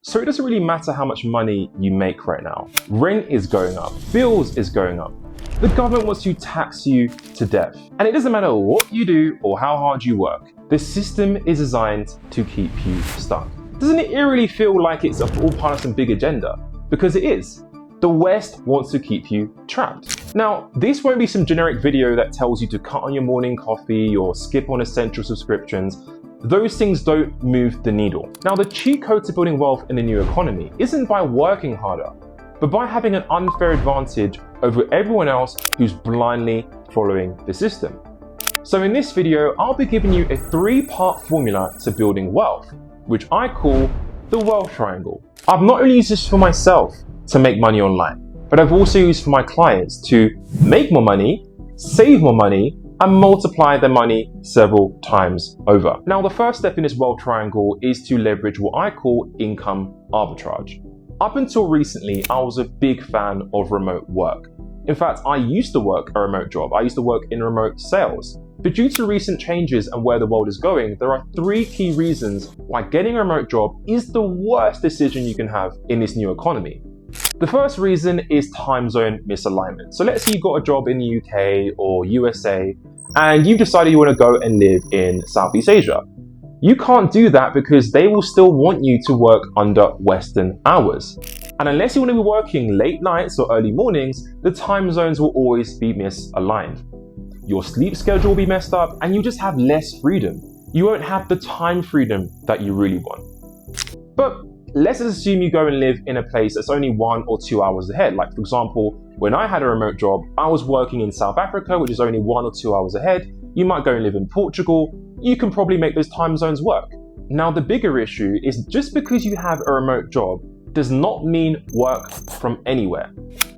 So it doesn't really matter how much money you make right now. Rent is going up, bills is going up. The government wants to tax you to death. And it doesn't matter what you do or how hard you work. The system is designed to keep you stuck. Doesn't it eerily feel like it's all part of some big agenda? Because it is. The West wants to keep you trapped. Now, this won't be some generic video that tells you to cut on your morning coffee or skip on essential subscriptions. Those things don't move the needle. Now, the cheat code to building wealth in the new economy isn't by working harder, but by having an unfair advantage over everyone else who's blindly following the system. So in this video, I'll be giving you a 3-part formula to building wealth, which I call the wealth triangle. I've not only used this for myself to make money online, but I've also used for my clients to make more money, save more money, and multiply their money several times over. Now, the first step in this wealth triangle is to leverage what I call income arbitrage. Up until recently, I was a big fan of remote work. In fact, I used to work a remote job. I used to work in remote sales. But due to recent changes and where the world is going, there are 3 key reasons why getting a remote job is the worst decision you can have in this new economy. The first reason is time zone misalignment. So let's say you've got a job in the UK or USA and you've decided you want to go and live in Southeast Asia. You can't do that because they will still want you to work under Western hours. And unless you want to be working late nights or early mornings, the time zones will always be misaligned. Your sleep schedule will be messed up and you just have less freedom. You won't have the time freedom that you really want. But let's assume you go and live in a place that's only 1 or 2 hours ahead. Like, for example, when I had a remote job, I was working in South Africa, which is only 1 or 2 hours ahead. You might go and live in Portugal. You can probably make those time zones work. Now, the bigger issue is just because you have a remote job does not mean work from anywhere.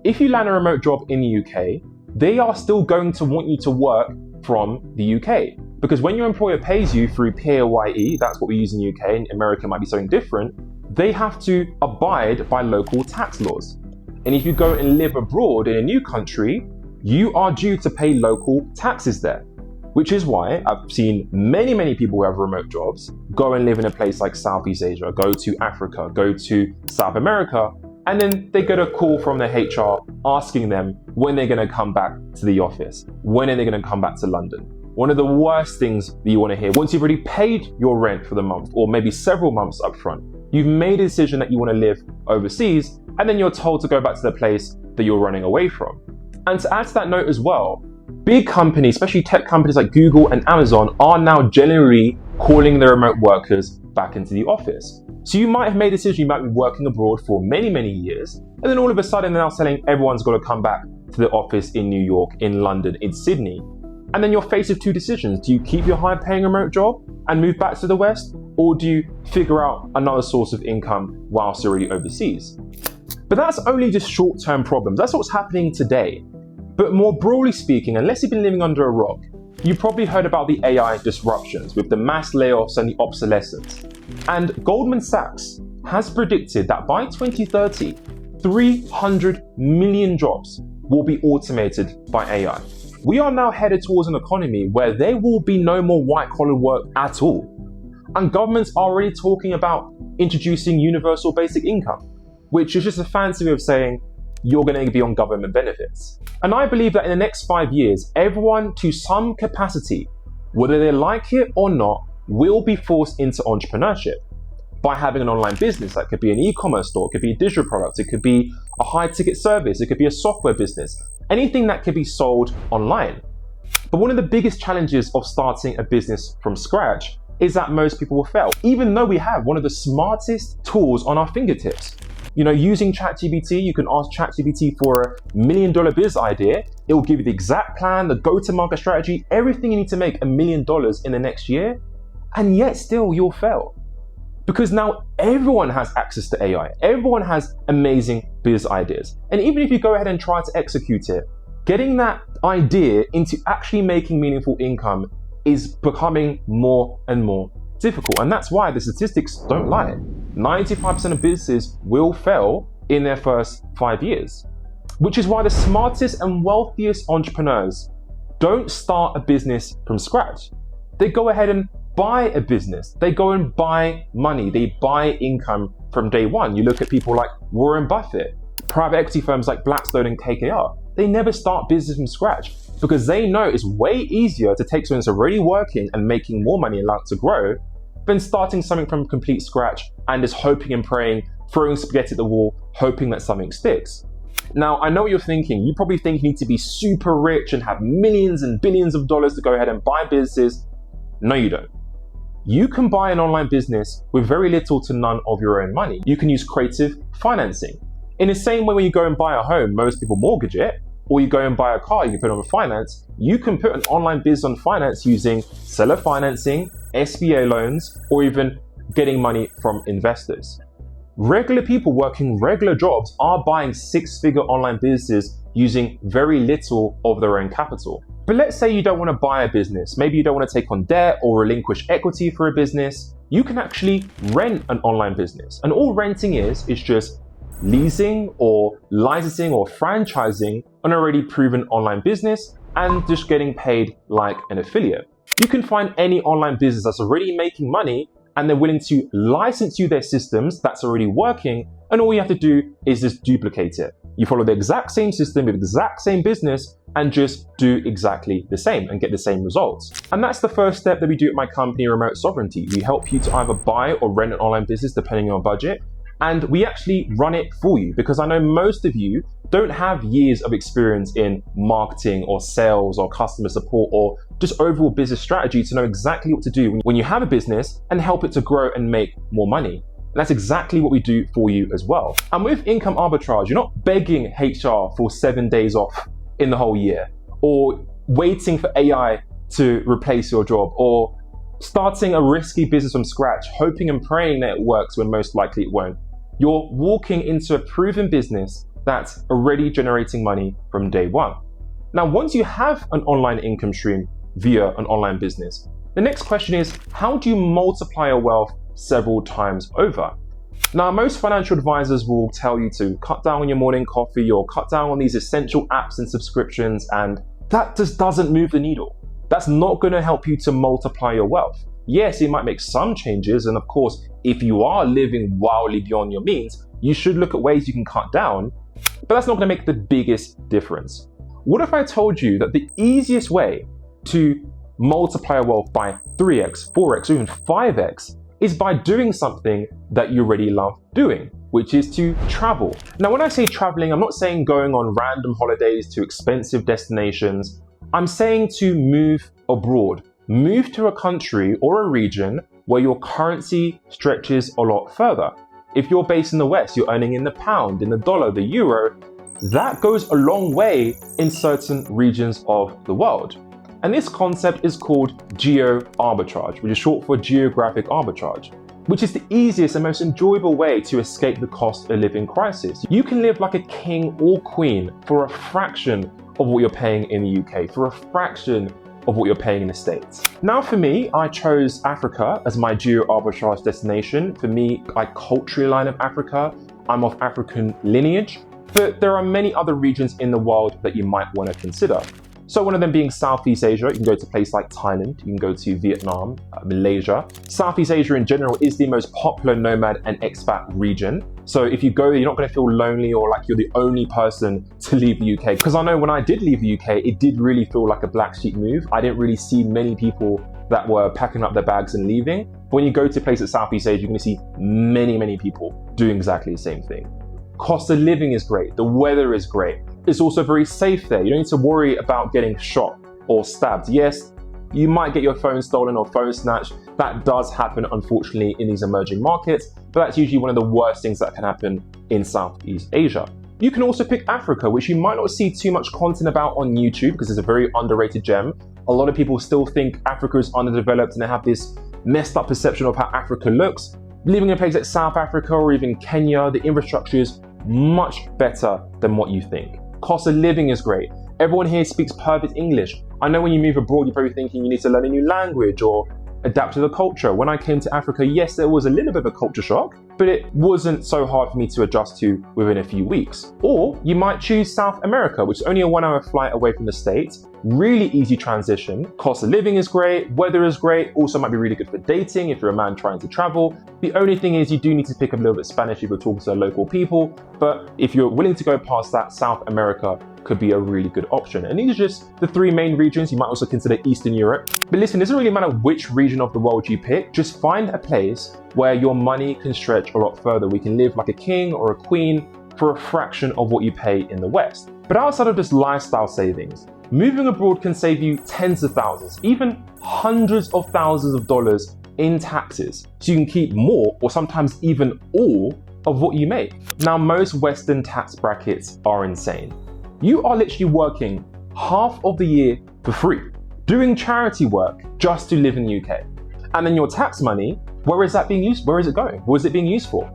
If you land a remote job in the UK, they are still going to want you to work from the UK. Because when your employer pays you through PAYE, that's what we use in the UK, in America might be something different, they have to abide by local tax laws. And if you go and live abroad in a new country, you are due to pay local taxes there. Which is why I've seen many people who have remote jobs go and live in a place like Southeast Asia, go to Africa, go to South America, and then they get a call from their HR asking them when they're going to come back to the office, when are they going to come back to London. One of the worst things that you want to hear, once you've already paid your rent for the month, or maybe several months up front, you've made a decision that you want to live overseas, and then you're told to go back to the place that you're running away from. And to add to that note as well, big companies, especially tech companies like Google and Amazon, are now generally calling their remote workers back into the office. So you might have made a decision, you might be working abroad for many years, and then all of a sudden they're now saying everyone's got to come back to the office in New York, in London, in Sydney. And then you're faced with 2 decisions. Do you keep your high-paying remote job and move back to the West, or do you figure out another source of income whilst you're already overseas? But that's only just short-term problems. That's what's happening today. But more broadly speaking, unless you've been living under a rock, you've probably heard about the AI disruptions with the mass layoffs and the obsolescence. And Goldman Sachs has predicted that by 2030, 300 million jobs will be automated by AI. We are now headed towards an economy where there will be no more white-collar work at all. And governments are already talking about introducing universal basic income, which is just a fancy way of saying you're going to be on government benefits. And I believe that in the next 5 years, everyone to some capacity, whether they like it or not, will be forced into entrepreneurship by having an online business. That could be an e-commerce store, it could be a digital product, it could be a high-ticket service, it could be a software business, anything that could be sold online. But one of the biggest challenges of starting a business from scratch is that most people will fail, even though we have one of the smartest tools on our fingertips. You know, using ChatGPT, you can ask ChatGPT for $1 million biz idea. It will give you the exact plan, the go-to-market strategy, everything you need to make $1 million in the next year, and yet still you'll fail. Because now everyone has access to AI. Everyone has amazing biz ideas. And even if you go ahead and try to execute it, getting that idea into actually making meaningful income is becoming more and more difficult. And that's why the statistics don't lie. 95% of businesses will fail in their first 5 years, which is why the smartest and wealthiest entrepreneurs don't start a business from scratch. They go ahead and buy a business. They go and buy money. They buy income from day one. You look at people like Warren Buffett, private equity firms like Blackstone and KKR. They never start business from scratch because they know it's way easier to take something that's already working and making more money and allowed to grow than starting something from complete scratch and just hoping and praying, throwing spaghetti at the wall, hoping that something sticks. Now, I know what you're thinking. You probably think you need to be super rich and have millions and billions of dollars to go ahead and buy businesses. No, you don't. You can buy an online business with very little to none of your own money. You can use creative financing. In the same way when you go and buy a home, most people mortgage it, or you go and buy a car, you can put it on finance. You can put an online business on finance using seller financing, SBA loans, or even getting money from investors. Regular people working regular jobs are buying six-figure online businesses using very little of their own capital. But let's say you don't want to buy a business. Maybe you don't want to take on debt or relinquish equity for a business. You can actually rent an online business. And all renting is just leasing or licensing or franchising an already proven online business and just getting paid like an affiliate. You can find any online business that's already making money and they're willing to license you their systems that's already working, and all you have to do is just duplicate it. You follow the exact same system with the exact same business and just do exactly the same and get the same results. And that's the first step that we do at my company, Remote Sovereignty. We help you to either buy or rent an online business depending on your budget, and we actually run it for you because I know most of you don't have years of experience in marketing or sales or customer support or just overall business strategy to know exactly what to do when you have a business and help it to grow and make more money. And that's exactly what we do for you as well. And with income arbitrage, you're not begging HR for 7 days off in the whole year, or waiting for AI to replace your job, or starting a risky business from scratch, hoping and praying that it works when most likely it won't. You're walking into a proven business that's already generating money from day one. Now, once you have an online income stream via an online business, the next question is, how do you multiply your wealth several times over? Now, most financial advisors will tell you to cut down on your morning coffee or cut down on these essential apps and subscriptions, and that just doesn't move the needle. That's not going to help you to multiply your wealth. Yes, it might make some changes, and of course, if you are living wildly beyond your means, you should look at ways you can cut down, but that's not going to make the biggest difference. What if I told you that the easiest way to multiply your wealth by 3x, 4x, or even 5x is by doing something that you already love doing, which is to travel. Now, when I say traveling, I'm not saying going on random holidays to expensive destinations. I'm saying to move abroad. Move to a country or a region where your currency stretches a lot further. If you're based in the West, you're earning in the pound, in the dollar, the euro. That goes a long way in certain regions of the world. And this concept is called geo-arbitrage, which is short for geographic arbitrage, which is the easiest and most enjoyable way to escape the cost of living crisis. You can live like a king or queen for a fraction of what you're paying in the UK, for a fraction of what you're paying in the States. Now, for me, I chose Africa as my geo-arbitrage destination. For me, I culturally align with Africa. I'm of African lineage, but there are many other regions in the world that you might want to consider. So one of them being Southeast Asia. You can go to places like Thailand, you can go to Vietnam, Malaysia. Southeast Asia in general is the most popular nomad and expat region. So if you go there, you're not going to feel lonely or like you're the only person to leave the UK. Because I know when I did leave the UK, it did really feel like a black sheep move. I didn't really see many people that were packing up their bags and leaving. But when you go to places like Southeast Asia, you're going to see many, many people doing exactly the same thing. Cost of living is great. The weather is great. It's also very safe there. You don't need to worry about getting shot or stabbed. Yes, you might get your phone stolen or phone snatched. That does happen, unfortunately, in these emerging markets, but that's usually one of the worst things that can happen in Southeast Asia. You can also pick Africa, which you might not see too much content about on YouTube because it's a very underrated gem. A lot of people still think Africa is underdeveloped and they have this messed up perception of how Africa looks. Living in a place like South Africa or even Kenya, the infrastructure is much better than what you think. Cost of living is great. Everyone here speaks perfect English. I know when you move abroad, you're probably thinking you need to learn a new language or adapt to the culture. When I came to Africa, yes, there was a little bit of a culture shock, but it wasn't so hard for me to adjust to within a few weeks. Or you might choose South America, which is only a 1 hour flight away from the States. really easy transition. Cost of living is great, weather is great, also might be really good for dating if you're a man trying to travel. The only thing is you do need to pick up a little bit Spanish if you're talking to local people, but if you're willing to go past that, South America could be a really good option. And these are just the 3 main regions. You might also consider Eastern Europe. But listen, it doesn't really matter which region of the world you pick, just find a place where your money can stretch a lot further. We can live like a king or a queen for a fraction of what you pay in the West. But outside of just lifestyle savings, moving abroad can save you tens of thousands, even hundreds of thousands of dollars in taxes. So you can keep more or sometimes even all of what you make. Now, most Western tax brackets are insane. You are literally working half of the year for free, doing charity work just to live in the UK. And then your tax money, where is that being used? Where is it going? What is it being used for?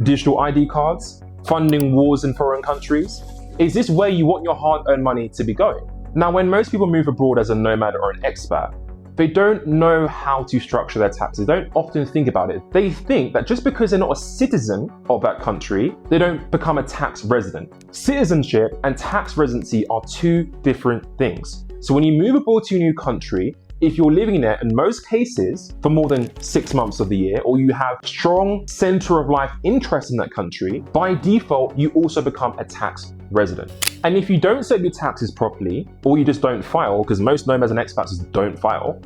Digital ID cards? Funding wars in foreign countries? Is this where you want your hard-earned money to be going? Now, when most people move abroad as a nomad or an expat, they don't know how to structure their taxes. They don't often think about it. They think that just because they're not a citizen of that country, they don't become a tax resident. Citizenship and tax residency are 2 different things. So when you move abroad to a new country, if you're living there in most cases for more than 6 months of the year, or you have strong center of life interest in that country, by default, you also become a tax resident. And if you don't set your taxes properly, or you just don't file, because most nomads and expats just don't file,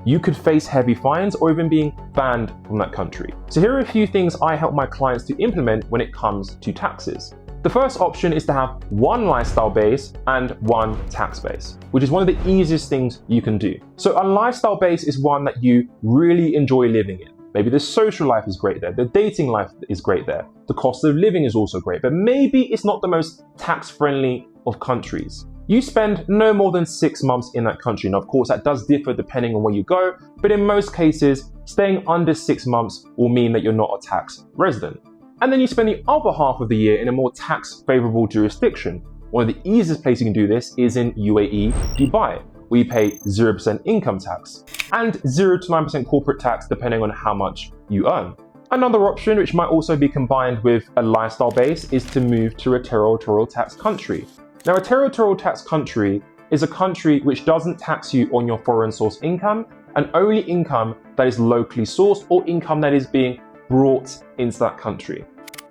you could face heavy fines or even being banned from that country. So here are a few things I help my clients to implement when it comes to taxes. The first option is to have 1 lifestyle base and 1 tax base, which is one of the easiest things you can do. So a lifestyle base is one that you really enjoy living in. Maybe the social life is great there, the dating life is great there, the cost of living is also great, but maybe it's not the most tax-friendly of countries. You spend no more than 6 months in that country. Now, of course, that does differ depending on where you go, but in most cases, staying under 6 months will mean that you're not a tax resident. And then you spend the other half of the year in a more tax-favorable jurisdiction. One of the easiest places you can do this is in UAE, Dubai, where you pay 0% income tax and 0 to 9% corporate tax depending on how much you earn. Another option, which might also be combined with a lifestyle base, is to move to a territorial tax country. Now, a territorial tax country is a country which doesn't tax you on your foreign source income and only income that is locally sourced or income that is being brought into that country.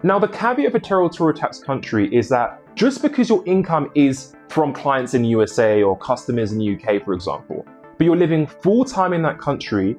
Now, the caveat of a territorial tax country is that just because your income is from clients in the USA or customers in the UK, for example, but you're living full-time in that country,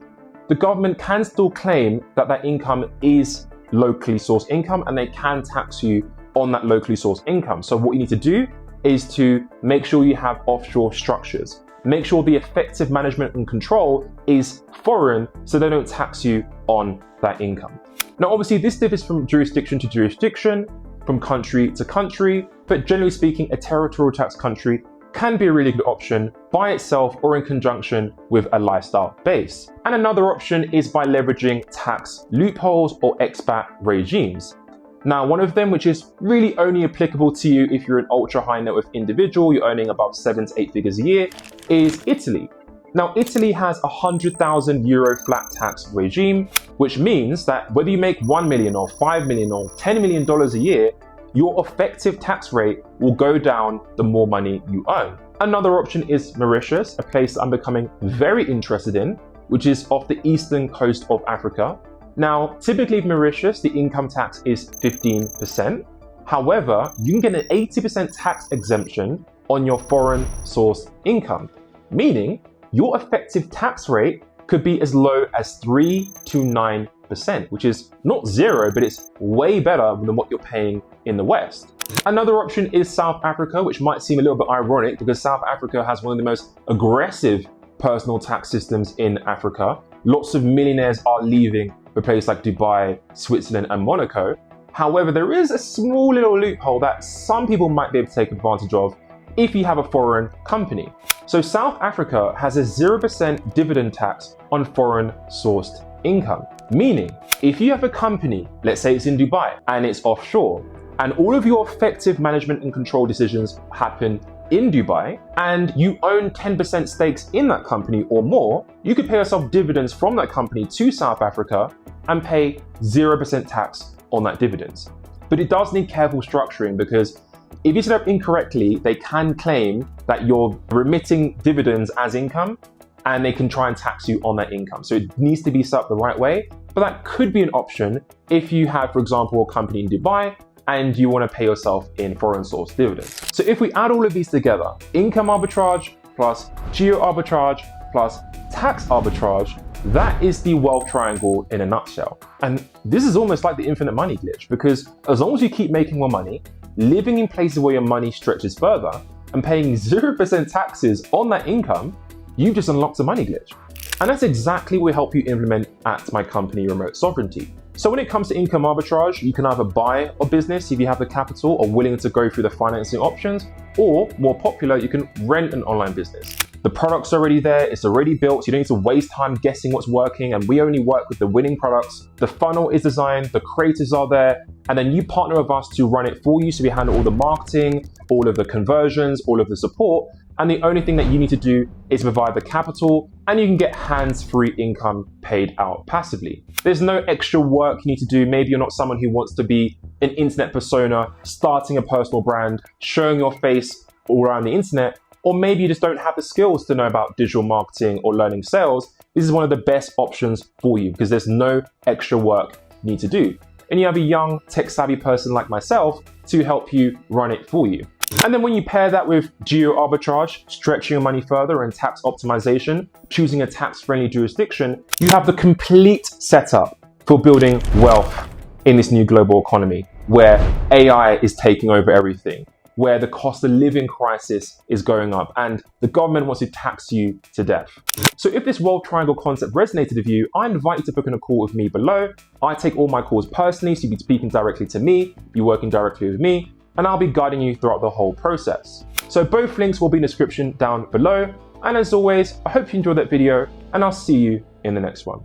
the government can still claim that that income is locally sourced income and they can tax you on that locally sourced income. So what you need to do is to make sure you have offshore structures. Make sure the effective management and control is foreign so they don't tax you on that income. Now, obviously, this differs from jurisdiction to jurisdiction, from country to country, but generally speaking, a territorial tax country can be a really good option by itself or in conjunction with a lifestyle base. And another option is by leveraging tax loopholes or expat regimes. Now, one of them, which is really only applicable to you if you're an ultra high net worth individual, you're earning above 7 to 8 figures a year, is Italy. Now, Italy has a €100,000 flat tax regime, which means that whether you make 1 million or 5 million or $10 million a year, your effective tax rate will go down the more money you earn. Another option is Mauritius, a place I'm becoming very interested in, which is off the eastern coast of Africa. Now, typically in Mauritius, the income tax is 15%. However, you can get an 80% tax exemption on your foreign source income, meaning your effective tax rate could be as low as 3 to 9%, which is not 0, but it's way better than what you're paying in the West. Another option is South Africa, which might seem a little bit ironic because South Africa has one of the most aggressive personal tax systems in Africa. Lots of millionaires are leaving for places like Dubai, Switzerland, and Monaco. However, there is a small little loophole that some people might be able to take advantage of if you have a foreign company. So South Africa has a 0% dividend tax on foreign sourced income, meaning if you have a company, let's say it's in Dubai and it's offshore, and all of your effective management and control decisions happen in Dubai, and you own 10% stakes in that company or more, you could pay yourself dividends from that company to South Africa and pay 0% tax on that dividends. But it does need careful structuring because if you set up incorrectly, they can claim that you're remitting dividends as income, and they can try and tax you on that income. So it needs to be set up the right way, but that could be an option if you have, for example, a company in Dubai and you want to pay yourself in foreign source dividends. So if we add all of these together, income arbitrage plus geo arbitrage plus tax arbitrage, that is the wealth triangle in a nutshell. And this is almost like the infinite money glitch, because as long as you keep making more money, living in places where your money stretches further, and paying 0% taxes on that income, you've just unlocked a money glitch. And that's exactly what we help you implement at my company, Remote Sovereignty. So when it comes to income arbitrage, you can either buy a business if you have the capital or willing to go through the financing options, or more popular, you can rent an online business. The product's already there, it's already built, so you don't need to waste time guessing what's working, and we only work with the winning products. The funnel is designed, the creators are there, and then you partner with us to run it for you, so we handle all the marketing, all of the conversions, all of the support, and the only thing that you need to do is provide the capital, and you can get hands-free income paid out passively. There's no extra work you need to do. Maybe you're not someone who wants to be an internet persona, starting a personal brand, showing your face all around the internet, or maybe you just don't have the skills to know about digital marketing or learning sales. This is one of the best options for you because there's no extra work you need to do. And you have a young tech-savvy person like myself to help you run it for you. And then when you pair that with geo arbitrage, stretching your money further, and tax optimization, choosing a tax-friendly jurisdiction, you have the complete setup for building wealth in this new global economy where AI is taking over everything, where the cost of living crisis is going up and the government wants to tax you to death. So if this wealth triangle concept resonated with you, I invite you to book in a call with me below. I take all my calls personally, so you'll be speaking directly to me, you're working directly with me, and I'll be guiding you throughout the whole process. So both links will be in the description down below. And as always, I hope you enjoyed that video, and I'll see you in the next one.